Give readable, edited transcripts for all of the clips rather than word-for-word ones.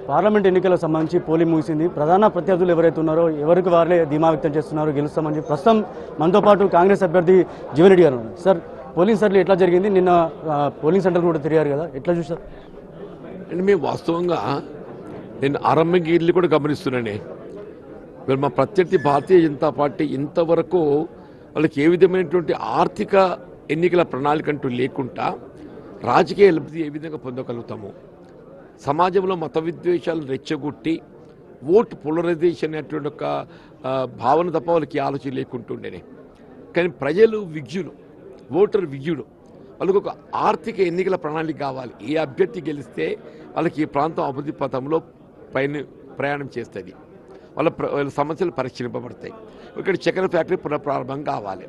Parliament ఎన్నికలకు సంబంధించి polling ముగిసింది. ప్రధాన ప్రత్యర్థులు ఎవరైతే ఉన్నారో ఎవరికి వారే ధీమా వ్యక్తం చేస్తున్నారు గెలుస్తామని. ప్రస్తుతం మనతో పాటు కాంగ్రెస్ అభ్యర్థి జీవన్ రెడ్డి గారు. సార్, పోలింగ్ సర్లు ఎట్లా జరిగింది? నిన్న పోలింగ్ సెంటర్ కూడా తిరిగారు కదా, ఎట్లా చూసారు? అండ్ మేము వాస్తవంగా నేను ఆరంభంగా కూడా గమనిస్తున్నానే, మరి మా ప్రత్యర్థి భారతీయ జనతా పార్టీ ఇంతవరకు వాళ్ళకి ఏ విధమైనటువంటి ఆర్థిక ఎన్నికల ప్రణాళిక అంటూ లేకుండా రాజకీయ లబ్ధి ఏ విధంగా పొందగలుగుతాము, సమాజంలో మత విద్వేషాలను రెచ్చగొట్టి ఓటు పోలరైజేషన్ అనేటువంటి ఒక భావన తప్ప వాళ్ళకి ఆలోచన లేకుంటుండేనే. కానీ ప్రజలు విజ్ఞులు, ఓటర్ విజ్ఞుడు, వాళ్ళకు ఒక ఆర్థిక ఎన్నికల ప్రణాళిక కావాలి. ఏ అభ్యర్థి గెలిస్తే వాళ్ళకి ఈ ప్రాంతం అభివృద్ధి పథంలో ప్రయాణం చేస్తుంది, వాళ్ళ సమస్యలు పరిష్కరింపబడతాయి. ఇక్కడ చక్కెర ఫ్యాక్టరీ పునఃప్రారంభం కావాలి.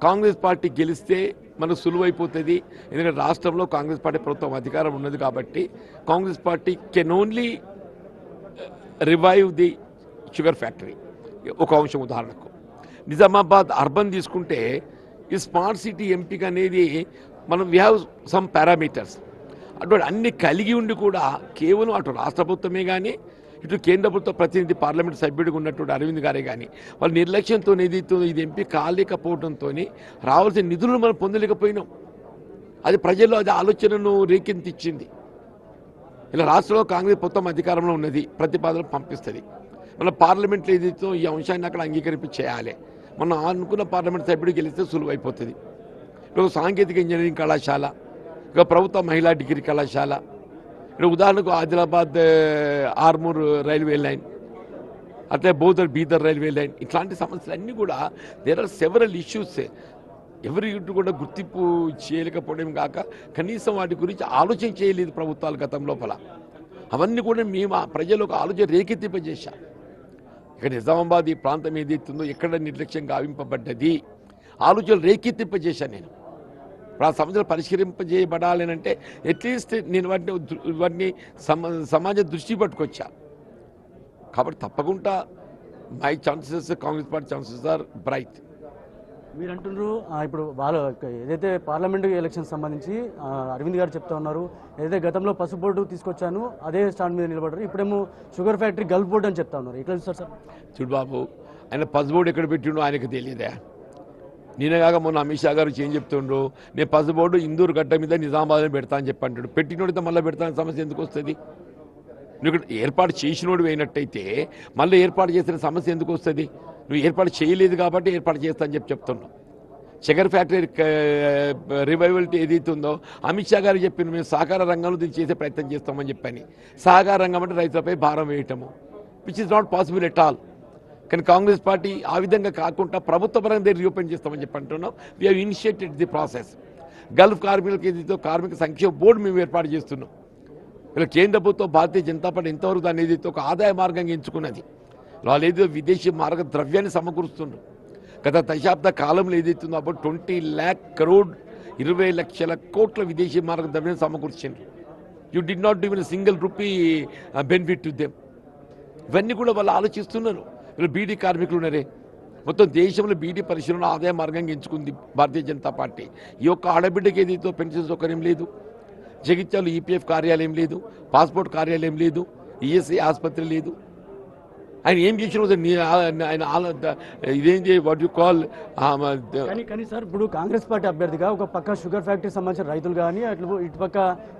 కాంగ్రెస్ పార్టీ గెలిస్తే మనకు సులువైపోతుంది, ఎందుకంటే రాష్ట్రంలో కాంగ్రెస్ పార్టీ ప్రభుత్వం అధికారం ఉన్నది కాబట్టి Congress party can only revive the sugar factory. ఒక అంశం ఉదాహరణకు నిజామాబాద్ అర్బన్ తీసుకుంటే ఈ స్మార్ట్ సిటీ ఎంపిక అనేది మనం వీ హ్యావ్ సమ్ పారామీటర్స్, అటువంటి అన్ని కలిగి ఉండి కూడా కేవలం అటు రాష్ట్ర ప్రభుత్వమే కానీ ఇటు కేంద్ర ప్రభుత్వ ప్రతినిధి పార్లమెంట్ సభ్యుడిగా ఉన్నటువంటి అరవింద్ గారే కానీ వాళ్ళ నిర్లక్ష్యంతో ఇది ఎంపీ కాలేకపోవడంతో రావాల్సిన నిధులను మనం పొందలేకపోయినాం. అది ప్రజల్లో అది ఆలోచనను రేకెత్తించింది. ఇలా రాష్ట్రంలో కాంగ్రెస్ ప్రభుత్వం అధికారంలో ఉన్నది, ప్రతిపాదనలు పంపిస్తుంది. మన పార్లమెంట్లో ఏదైతే ఈ అంశాన్ని అక్కడ అంగీకరించి చేయాలి. మనం అనుకున్న పార్లమెంట్ సభ్యుడు గెలిస్తే సులువైపోతుంది. ఇప్పుడు సాంకేతిక ఇంజనీరింగ్ కళాశాల, ఇక ప్రభుత్వ మహిళా డిగ్రీ కళాశాల, ఇక్కడ ఉదాహరణకు ఆదిలాబాద్ ఆర్మూర్ రైల్వే లైన్, అట్లే బీదర్ రైల్వే లైన్, ఇట్లాంటి సమస్యలు అన్నీ కూడా దేర్ ఆర్ సెవరల్ ఇష్యూస్. ఎవరి కూడా గుర్తింపు చేయలేకపోవడం కాక కనీసం వాటి గురించి ఆలోచన చేయలేదు ప్రభుత్వాలు గతం లోపల. అవన్నీ కూడా మేము ఆ ప్రజలకు ఆలోచన రేకెత్తింపజేశాం. ఇక నిజామాబాద్ ఈ ప్రాంతం ఏదైతుందో ఎక్కడ నిర్లక్ష్యం గావింపబడ్డది ఆలోచనలు రేకెత్తింపజేశాను నేను. ఇప్పుడు ఆ సమస్యలు పరిష్కరింపజేయబడాలి అంటే అట్లీస్ట్ నేను వాటిని సమాజ దృష్టి పట్టుకొచ్చా. కాబట్టి తప్పకుండా my chances, Congress party chances are bright. మీరు అంటున్నారు ఇప్పుడు వాళ్ళు ఏదైతే పార్లమెంటు ఎలక్షన్ సంబంధించి అరవింద్ గారు చెప్తా ఉన్నారు, ఏదైతే గతంలో పసుపు బోర్డు తీసుకొచ్చాను అదే స్టాండ్ మీద నిలబడ్డారు, ఇప్పుడేమో షుగర్ ఫ్యాక్టరీ గల్ఫ్ బోర్డు అని చెప్తా ఉన్నారు. ఎట్లా చూస్తారు సార్? చూడు బాబు, ఆయన పసుపు బోర్డు ఎక్కడ పెట్టిండో ఆయనకు తెలియదా? నేనేగాక మొన్న అమిత్ షా గారు ఏం చెప్తుండ్రు, నేను పసుపు బోర్డు ఇందూరు గడ్డ మీద నిజామాబాద్లో పెడతా అని చెప్పి అంటాడు. పెట్టినోడితే మళ్ళీ పెడతానని సమస్య ఎందుకు వస్తుంది? నువ్వు ఇక్కడ ఏర్పాటు చేసినోడు అయినట్టయితే మళ్ళీ ఏర్పాటు చేసిన సమస్య ఎందుకు వస్తుంది? నువ్వు ఏర్పాటు చేయలేదు కాబట్టి ఏర్పాటు చేస్తా అని చెప్తున్నావు. షుగర్ ఫ్యాక్టరీ రివైవల్టీ ఏదైతే ఉందో అమిత్ షా గారు చెప్పిన మేము సహకార రంగంలో దీన్ని చేసే ప్రయత్నం చేస్తామని చెప్పని. సహకార రంగం అంటే రైతులపై భారం వేయటము, which is not possible at all. కానీ కాంగ్రెస్ పార్టీ ఆ విధంగా కాకుండా ప్రభుత్వ పరంగా దీన్ని రీఓపెన్ చేస్తామని చెప్పి అంటున్నాం. We have initiated the process. Gulf కార్మికులకు ఏదైతే కార్మిక సంక్షేమ బోర్డు మేము ఏర్పాటు చేస్తున్నాం. ఇలా కేంద్ర ప్రభుత్వం భారతీయ జనతా పార్టీ ఎంతవరకు దాన్ని ఏదైతే ఒక ఆదాయ మార్గంగా ఎంచుకున్నది. వాళ్ళు ఏదో విదేశీ మార్గ ద్రవ్యాన్ని సమకూరుస్తున్నారు. గత దశాబ్ద కాలంలో ఏదైతుందో అప్పుడు 20 lakh crore 20 లక్షల కోట్ల విదేశీ మార్గ ద్రవ్యాన్ని సమకూర్చిండ్రు. You did not give a single rupee benefit to them. ఇవన్నీ కూడా వాళ్ళు ఆలోచిస్తున్నారు. వీళ్ళు బీడీ కార్మికులు ఉన్నారే, మొత్తం దేశంలో బీడీ పరిశ్రమను ఆదాయ మార్గంగా ఎంచుకుంది భారతీయ జనతా పార్టీ. ఈ యొక్క ఆడబిడ్డకి ఏదైతే పెన్షన్ సౌకర్యం లేదు, జగిత్యాలు ఈపీఎఫ్ కార్యాలయం లేదు, పాస్పోర్ట్ కార్యాలయం లేదు, ఈఎస్ఐ ఆసుపత్రి లేదు. ఆయన ఏం చేసిన ఆయన ఇదేంటి వాట్ యు కాల్. కానీ సార్, ఇప్పుడు కాంగ్రెస్ పార్టీ అభ్యర్థిగా ఒక పక్క షుగర్ ఫ్యాక్టరీ సంబంధించిన రైతులు కానీ ఇటు పక్క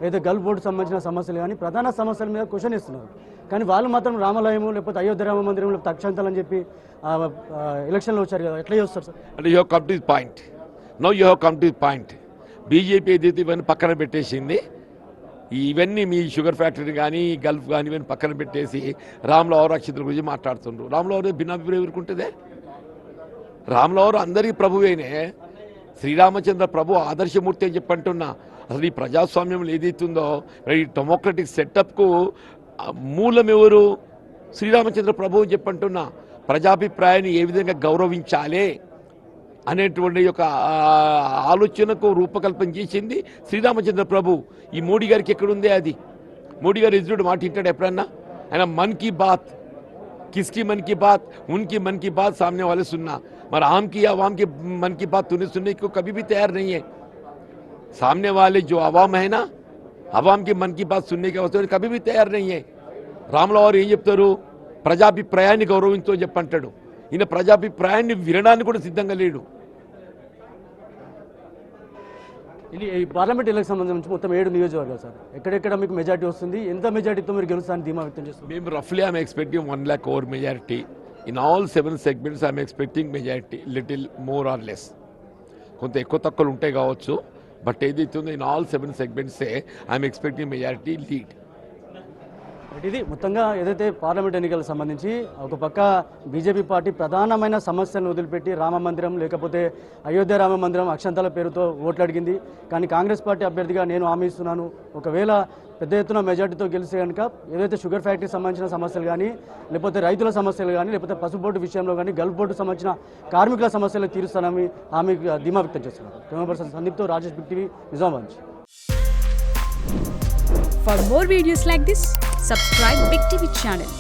ఏదో గల్ఫ్ బోర్డు సంబంధించిన సమస్యలు కానీ ప్రధాన సమస్యల మీద క్వశ్చన్ ఇస్తున్నారు. కానీ వాళ్ళు మాత్రం రామాలయము లేకపోతే అయోధ్య రామ మందిరం లేకపోతే అక్షంతలు అని చెప్పి ఎలక్షన్లో వచ్చారు కదా, ఎట్లా చేస్తారు సార్? అంటే you have come to the point. Now you have come to the point. BJP ఏదైతే ఇవన్నీ పక్కన పెట్టేసింది, ఇవన్నీ మీ షుగర్ ఫ్యాక్టరీ కానీ గల్ఫ్ కానీ ఇవన్నీ పక్కన పెట్టేసి రామ్లవారు అక్షంతల గురించి మాట్లాడుతుండ్రు. రామ్లవారు భిన్నాభిప్రాయం ఎదుర్కొంటుందే. రామ్లవారు అందరికీ ప్రభువేనే, శ్రీరామచంద్ర ప్రభు ఆదర్శమూర్తి అని చెప్పంటున్నా. అసలు ఈ ప్రజాస్వామ్యంలో ఏదైతుందో ఈ డెమోక్రటిక్ సెటప్కు మూలం ఎవరు? శ్రీరామచంద్ర ప్రభు అని చెప్పంటున్నా. ప్రజాభిప్రాయాన్ని ఏ విధంగా గౌరవించాలి అనేటువంటి యొక్క ఆలోచనకు రూపకల్పన చేసింది శ్రీరామచంద్ర ప్రభు. ఈ మోడీ గారికి ఎక్కడుందే అది? మోడీ గారు ఎదురుడు మాట ఇంటాడు ఎప్పుడన్నా? ఆయన మన్ కీ బాత్, కిస్కి మన్ की बात, उनकी मन की बात सामने वाले सुनना, मगर आम की आवाम की मन की बात सुनने को कभी भी तैयार नहीं है। सामने वाले जो आवाम है ना, आवाम की मन की बात सुनने के वास्ते कभी भी तैयार नहीं है। రాముల వారు ఏం చెప్తారు? ప్రజాభిప్రాయాన్ని గౌరవించు అని చెప్పంటాడు. ఈయన ప్రజాభిప్రాయాన్ని వినడానికి కూడా సిద్ధంగా లేడు. ఇది ఈ పార్లమెంట్ ఎలక్షన్ సంబంధించి మొత్తం 7 నియోజకవర్గాలు సార్, ఎక్కడెక్కడ మీకు మెజార్టీ వస్తుంది, ఎంత మెజార్టీతో మీరు గెలుస్తారని ధీమా వ్యక్తం చేస్తారు? మేము రఫ్లీ I'm expecting 1 lakh over majority in all 7 segments. I'm expecting majority little more or less, కొంత ఎక్కువ తక్కువలు ఉంటాయి కావచ్చు, బట్ ఏదైతే ఉందో in all 7 segments I'm expecting majority lead. ఇది మొత్తంగా ఏదైతే పార్లమెంట్ ఎన్నికలకు సంబంధించి ఒక పక్క బీజేపీ పార్టీ ప్రధానమైన సమస్యలను వదిలిపెట్టి రామ మందిరం లేకపోతే అయోధ్య రామ మందిరం అక్షంతాల పేరుతో ఓట్లు అడిగింది. కానీ కాంగ్రెస్ పార్టీ అభ్యర్థిగా నేను హామీ ఇస్తున్నాను, ఒకవేళ పెద్ద ఎత్తున మెజార్టీతో గెలిస్తే కనుక ఏదైతే షుగర్ ఫ్యాక్టరీకి సంబంధించిన సమస్యలు కానీ, లేకపోతే రైతుల సమస్యలు కానీ, లేకపోతే పసుపు బోర్డు విషయంలో కానీ, గల్ఫ్ బోర్డు సంబంధించిన కార్మికుల సమస్యలు తీరుస్తానని హామీ ధీమా వ్యక్తం చేస్తున్నారు. కెమెరా పర్సన్ సందీప్తో Rajesh, Big TV, Nizamabad. For more videos like this, subscribe Big TV channel.